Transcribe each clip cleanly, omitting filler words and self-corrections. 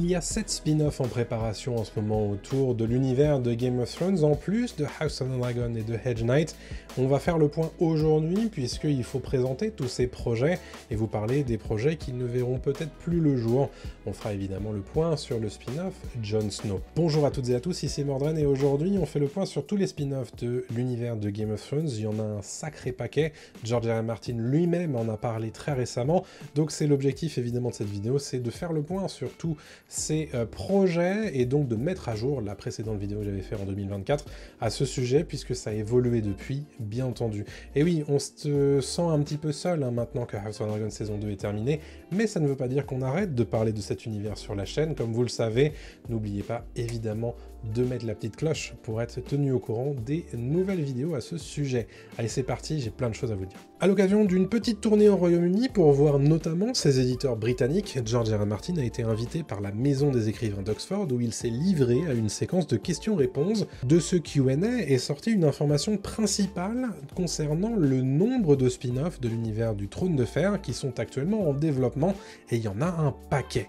Il y a 7 spin-offs en préparation en ce moment autour de l'univers de Game of Thrones, en plus de House of the Dragon et de Hedge Knight. On va faire le point aujourd'hui, puisqu'il faut présenter tous ces projets et vous parler des projets qui ne verront peut-être plus le jour. On fera évidemment le point sur le spin-off Jon Snow. Bonjour à toutes et à tous, ici Mordren, et aujourd'hui on fait le point sur tous les spin-offs de l'univers de Game of Thrones. Il y en a un sacré paquet, George R. R. Martin lui-même en a parlé très récemment, donc c'est l'objectif évidemment de cette vidéo, c'est de faire le point sur tous ces projets et donc de mettre à jour la précédente vidéo que j'avais fait en 2024 à ce sujet, puisque ça a évolué depuis, bien entendu. Et oui, on se sent un petit peu seul maintenant que House of the Dragon saison 2 est terminée, mais ça ne veut pas dire qu'on arrête de parler de cet univers sur la chaîne. Comme vous le savez, n'oubliez pas évidemment de mettre la petite cloche pour être tenu au courant des nouvelles vidéos à ce sujet. Allez, c'est parti, j'ai plein de choses à vous dire. À l'occasion d'une petite tournée au Royaume-Uni pour voir notamment ses éditeurs britanniques, George R. R. Martin a été invité par la Maison des écrivains d'Oxford, où il s'est livré à une séquence de questions-réponses. De ce Q&A est sortie une information principale concernant le nombre de spin-offs de l'univers du Trône de Fer qui sont actuellement en développement, et il y en a un paquet.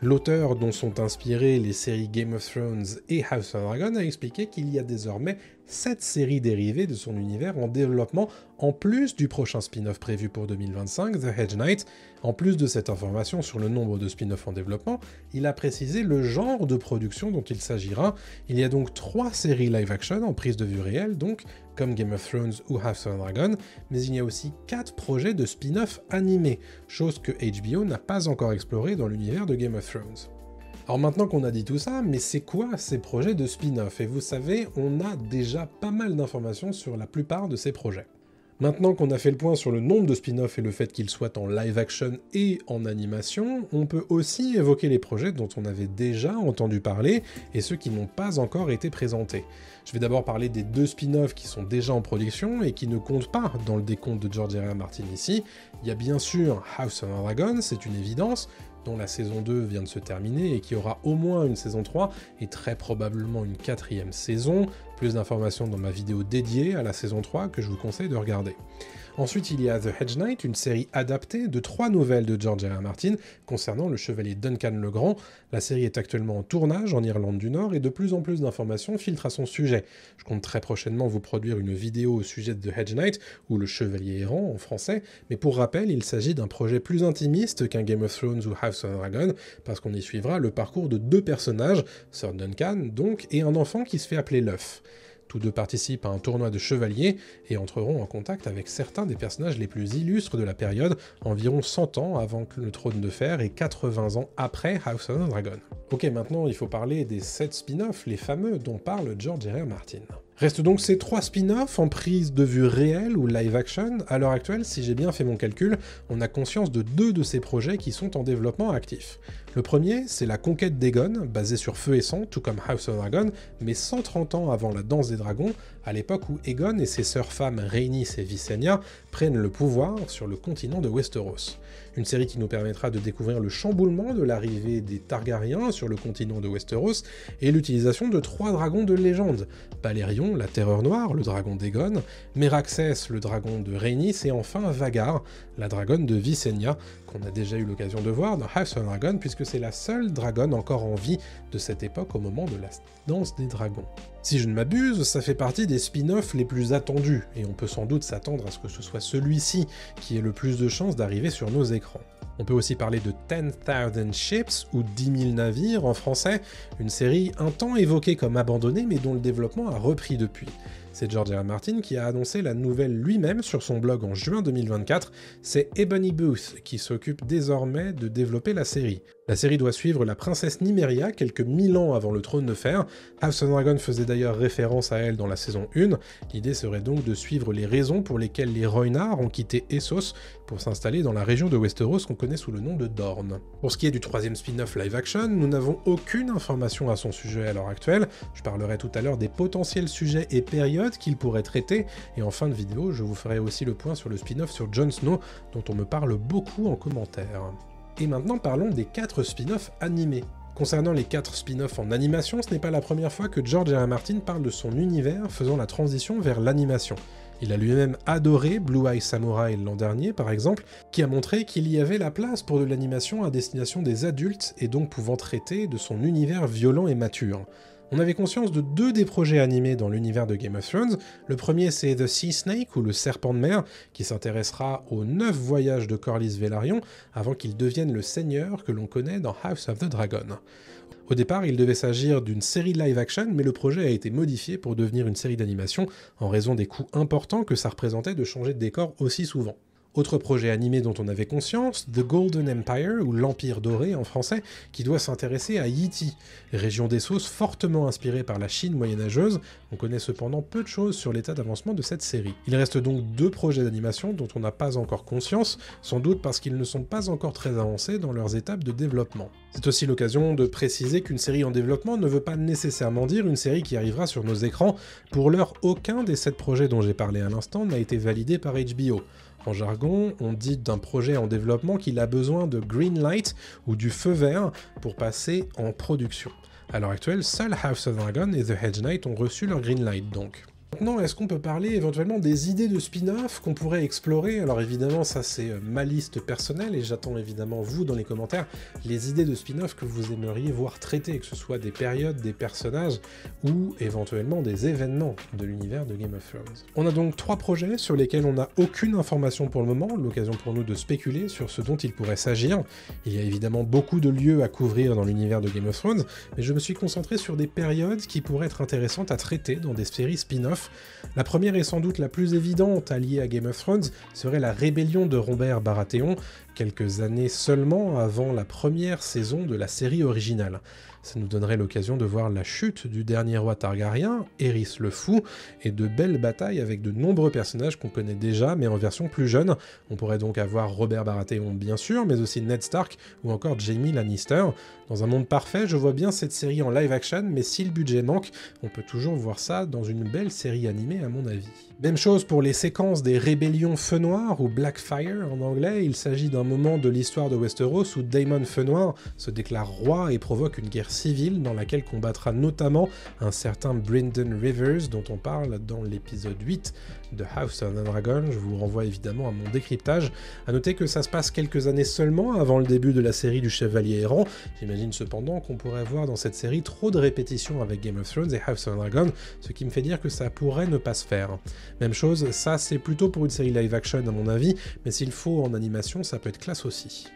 L'auteur dont sont inspirées les séries Game of Thrones et House of Dragon a expliqué qu'il y a désormais 7 séries dérivées de son univers en développement, en plus du prochain spin-off prévu pour 2025, The Hedge Knight. En plus de cette information sur le nombre de spin-offs en développement, il a précisé le genre de production dont il s'agira. Il y a donc 3 séries live-action en prise de vue réelle, donc comme Game of Thrones ou House of Dragon, mais il y a aussi 4 projets de spin-off animés, chose que HBO n'a pas encore explorée dans l'univers de Game of Thrones. Alors maintenant qu'on a dit tout ça, mais c'est quoi ces projets de spin-off? Et vous savez, on a déjà pas mal d'informations sur la plupart de ces projets. Maintenant qu'on a fait le point sur le nombre de spin-offs et le fait qu'ils soient en live-action et en animation, on peut aussi évoquer les projets dont on avait déjà entendu parler et ceux qui n'ont pas encore été présentés. Je vais d'abord parler des 2 spin-offs qui sont déjà en production et qui ne comptent pas dans le décompte de George R. R. Martin ici. Il y a bien sûr House of the Dragon, c'est une évidence, dont la saison 2 vient de se terminer et qui aura au moins une saison 3 et très probablement une 4e saison. Plus d'informations dans ma vidéo dédiée à la saison 3 que je vous conseille de regarder. Ensuite, il y a The Hedge Knight, une série adaptée de 3 nouvelles de George R. R. Martin concernant le chevalier Duncan le Grand. La série est actuellement en tournage en Irlande du Nord et de plus en plus d'informations filtrent à son sujet. Je compte très prochainement vous produire une vidéo au sujet de The Hedge Knight, ou le chevalier errant en français, mais pour rappel, il s'agit d'un projet plus intimiste qu'un Game of Thrones ou House of Dragon, parce qu'on y suivra le parcours de 2 personnages, Sir Duncan donc, et un enfant qui se fait appeler l'œuf. Tous 2 participent à un tournoi de chevaliers et entreront en contact avec certains des personnages les plus illustres de la période, environ 100 ans avant le Trône de Fer et 80 ans après House of the Dragon. Ok, maintenant il faut parler des 7 spin-offs, les fameux dont parle George R. R. Martin. Restent donc ces 3 spin-offs en prise de vue réelle ou live-action. À l'heure actuelle, si j'ai bien fait mon calcul, on a conscience de 2 de ces projets qui sont en développement actif. Le premier, c'est la conquête d'Aegon, basée sur Feu et Sang, tout comme House of Dragon, mais 130 ans avant la danse des dragons, à l'époque où Aegon et ses sœurs femmes Rhaenys et Visenya prennent le pouvoir sur le continent de Westeros. Une série qui nous permettra de découvrir le chamboulement de l'arrivée des Targaryens sur le continent de Westeros et l'utilisation de 3 dragons de légende, Balerion, la Terreur Noire, le dragon d'Aegon, Meraxes, le dragon de Rhaenys, et enfin Vhagar, la dragonne de Visenya, qu'on a déjà eu l'occasion de voir dans House of Dragon, puisque c'est la seule dragonne encore en vie de cette époque au moment de la danse des dragons. Si je ne m'abuse, ça fait partie des spin-offs les plus attendus, et on peut sans doute s'attendre à ce que ce soit celui-ci qui ait le plus de chances d'arriver sur nos écrans. On peut aussi parler de 10,000 Ships, ou 10 000 navires en français, une série un temps évoquée comme abandonnée mais dont le développement a repris depuis. C'est George R. R. Martin qui a annoncé la nouvelle lui-même sur son blog en juin 2024, c'est Ebony Booth qui s'occupe désormais de développer la série. La série doit suivre la princesse Nymeria quelques 1000 ans avant le Trône de Fer. House of Dragon faisait d'ailleurs référence à elle dans la saison 1. L'idée serait donc de suivre les raisons pour lesquelles les Rhoynar ont quitté Essos pour s'installer dans la région de Westeros qu'on connaît sous le nom de Dorne. Pour ce qui est du 3e spin-off live-action, nous n'avons aucune information à son sujet à l'heure actuelle. Je parlerai tout à l'heure des potentiels sujets et périodes qu'il pourrait traiter, et en fin de vidéo, je vous ferai aussi le point sur le spin-off sur Jon Snow, dont on me parle beaucoup en commentaire. Et maintenant parlons des 4 spin-offs animés. Concernant les 4 spin-offs en animation, ce n'est pas la première fois que George R. R. Martin parle de son univers faisant la transition vers l'animation. Il a lui-même adoré Blue Eye Samurai l'an dernier, par exemple, qui a montré qu'il y avait la place pour de l'animation à destination des adultes et donc pouvant traiter de son univers violent et mature. On avait conscience de 2 des projets animés dans l'univers de Game of Thrones. Le premier, c'est The Sea Snake, ou le serpent de mer, qui s'intéressera aux 9 voyages de Corlys Velaryon avant qu'il devienne le seigneur que l'on connaît dans House of the Dragon. Au départ, il devait s'agir d'une série live-action, mais le projet a été modifié pour devenir une série d'animation en raison des coûts importants que ça représentait de changer de décor aussi souvent. Autre projet animé dont on avait conscience, The Golden Empire, ou l'Empire Doré en français, qui doit s'intéresser à Yiti, région d'Essos fortement inspirée par la Chine moyenâgeuse. On connaît cependant peu de choses sur l'état d'avancement de cette série. Il reste donc 2 projets d'animation dont on n'a pas encore conscience, sans doute parce qu'ils ne sont pas encore très avancés dans leurs étapes de développement. C'est aussi l'occasion de préciser qu'une série en développement ne veut pas nécessairement dire une série qui arrivera sur nos écrans. Pour l'heure, aucun des 7 projets dont j'ai parlé à l'instant n'a été validé par HBO. En jargon, on dit d'un projet en développement qu'il a besoin de green light ou du feu vert pour passer en production. À l'heure actuelle, seuls House of Dragon et The Hedge Knight ont reçu leur green light donc. Maintenant, est-ce qu'on peut parler éventuellement des idées de spin-off qu'on pourrait explorer? Alors évidemment, ça c'est ma liste personnelle et j'attends évidemment vous dans les commentaires les idées de spin-off que vous aimeriez voir traitées, que ce soit des périodes, des personnages ou éventuellement des événements de l'univers de Game of Thrones. On a donc 3 projets sur lesquels on n'a aucune information pour le moment, l'occasion pour nous de spéculer sur ce dont il pourrait s'agir. Il y a évidemment beaucoup de lieux à couvrir dans l'univers de Game of Thrones, mais je me suis concentré sur des périodes qui pourraient être intéressantes à traiter dans des séries spin-off. La première et sans doute la plus évidente alliée à Game of Thrones serait la rébellion de Robert Baratheon, quelques années seulement avant la première saison de la série originale. Ça nous donnerait l'occasion de voir la chute du dernier roi Targaryen, Aerys le Fou, et de belles batailles avec de nombreux personnages qu'on connaît déjà, mais en version plus jeune. On pourrait donc avoir Robert Baratheon bien sûr, mais aussi Ned Stark ou encore Jaime Lannister. Dans un monde parfait, je vois bien cette série en live action, mais si le budget manque, on peut toujours voir ça dans une belle série animée à mon avis. Même chose pour les séquences des rébellions Feu Noir ou Blackfire en anglais, il s'agit d'un moment de l'histoire de Westeros où Daemon Feu Noir se déclare roi et provoque une guerre civile dans laquelle combattra notamment un certain Brynden Rivers dont on parle dans l'épisode 8 de House of the Dragon. Je vous renvoie évidemment à mon décryptage. À noter que ça se passe quelques années seulement avant le début de la série du Chevalier Errant. J'imagine cependant qu'on pourrait voir dans cette série trop de répétitions avec Game of Thrones et House of the Dragon, ce qui me fait dire que ça pourrait ne pas se faire. Même chose, ça c'est plutôt pour une série live action à mon avis, mais s'il faut en animation, ça peut être classe aussi.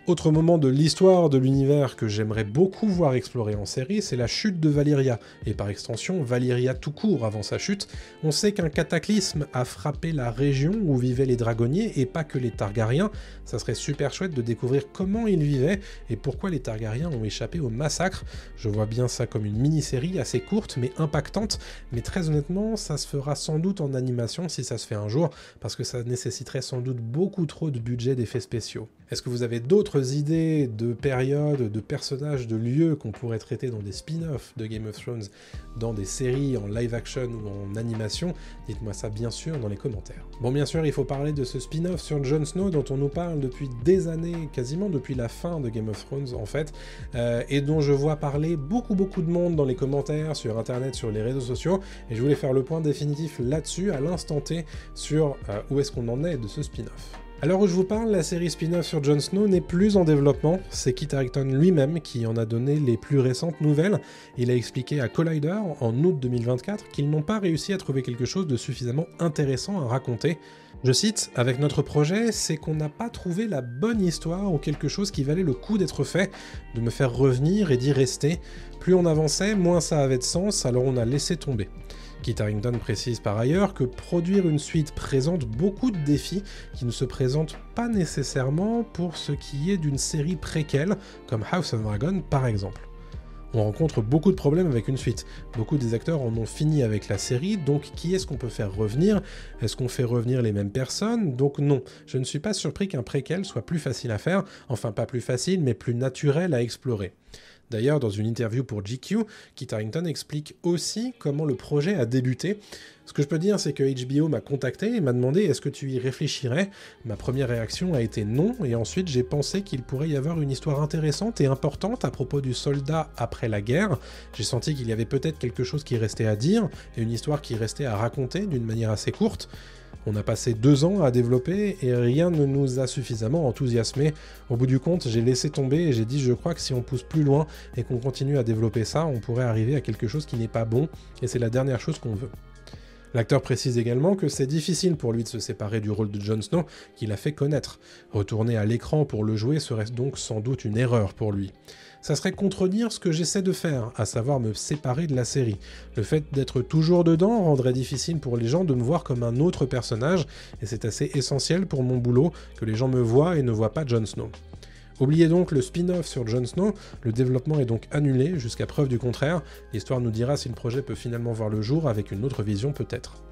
Autre moment de l'histoire de l'univers que j'aimerais beaucoup voir explorer en série, c'est la chute de Valyria, et par extension Valyria tout court avant sa chute. On sait qu'un cataclysme a frappé la région où vivaient les dragonniers, et pas que les Targaryens. Ça serait super chouette de découvrir comment ils vivaient, et pourquoi les Targaryens ont échappé au massacre. Je vois bien ça comme une mini-série assez courte, mais impactante, mais très honnêtement, ça se fera sans doute en animation si ça se fait un jour, parce que ça nécessiterait sans doute beaucoup trop de budget d'effets spéciaux. Est-ce que vous avez d'autres idées de périodes, de personnages, de lieux qu'on pourrait traiter dans des spin-offs de Game of Thrones, dans des séries en live action ou en animation? Dites-moi ça bien sûr dans les commentaires. Bon, bien sûr, il faut parler de ce spin-off sur Jon Snow dont on nous parle depuis des années, quasiment depuis la fin de Game of Thrones en fait, et dont je vois parler beaucoup de monde dans les commentaires, sur internet, sur les réseaux sociaux, et je voulais faire le point définitif là-dessus, à l'instant T, sur où est-ce qu'on en est de ce spin-off. À l'heure où je vous parle, la série spin-off sur Jon Snow n'est plus en développement, c'est Kit Harington lui-même qui en a donné les plus récentes nouvelles. Il a expliqué à Collider en août 2024 qu'ils n'ont pas réussi à trouver quelque chose de suffisamment intéressant à raconter. Je cite, « Avec notre projet, c'est qu'on n'a pas trouvé la bonne histoire ou quelque chose qui valait le coup d'être fait, de me faire revenir et d'y rester. Plus on avançait, moins ça avait de sens, alors on a laissé tomber. » Kit Harington précise par ailleurs que produire une suite présente beaucoup de défis qui ne se présentent pas nécessairement pour ce qui est d'une série préquelle, comme House of Dragon par exemple. On rencontre beaucoup de problèmes avec une suite. Beaucoup des acteurs en ont fini avec la série, donc qui est-ce qu'on peut faire revenir? Est-ce qu'on fait revenir les mêmes personnes? Donc non, je ne suis pas surpris qu'un préquel soit plus facile à faire, enfin pas plus facile, mais plus naturel à explorer. D'ailleurs, dans une interview pour GQ, Kit Harington explique aussi comment le projet a débuté. Ce que je peux dire, c'est que HBO m'a contacté et m'a demandé « Est-ce que tu y réfléchirais ?» Ma première réaction a été non, et ensuite j'ai pensé qu'il pourrait y avoir une histoire intéressante et importante à propos du soldat après la guerre. J'ai senti qu'il y avait peut-être quelque chose qui restait à dire, et une histoire qui restait à raconter d'une manière assez courte. On a passé 2 ans à développer et rien ne nous a suffisamment enthousiasmés. Au bout du compte, j'ai laissé tomber et j'ai dit je crois que si on pousse plus loin et qu'on continue à développer ça, on pourrait arriver à quelque chose qui n'est pas bon, et c'est la dernière chose qu'on veut. L'acteur précise également que c'est difficile pour lui de se séparer du rôle de Jon Snow qu'il a fait connaître. Retourner à l'écran pour le jouer serait donc sans doute une erreur pour lui. Ça serait contredire ce que j'essaie de faire, à savoir me séparer de la série. Le fait d'être toujours dedans rendrait difficile pour les gens de me voir comme un autre personnage, et c'est assez essentiel pour mon boulot que les gens me voient et ne voient pas Jon Snow. Oubliez donc le spin-off sur Jon Snow, le développement est donc annulé jusqu'à preuve du contraire, l'histoire nous dira si le projet peut finalement voir le jour avec une autre vision peut-être.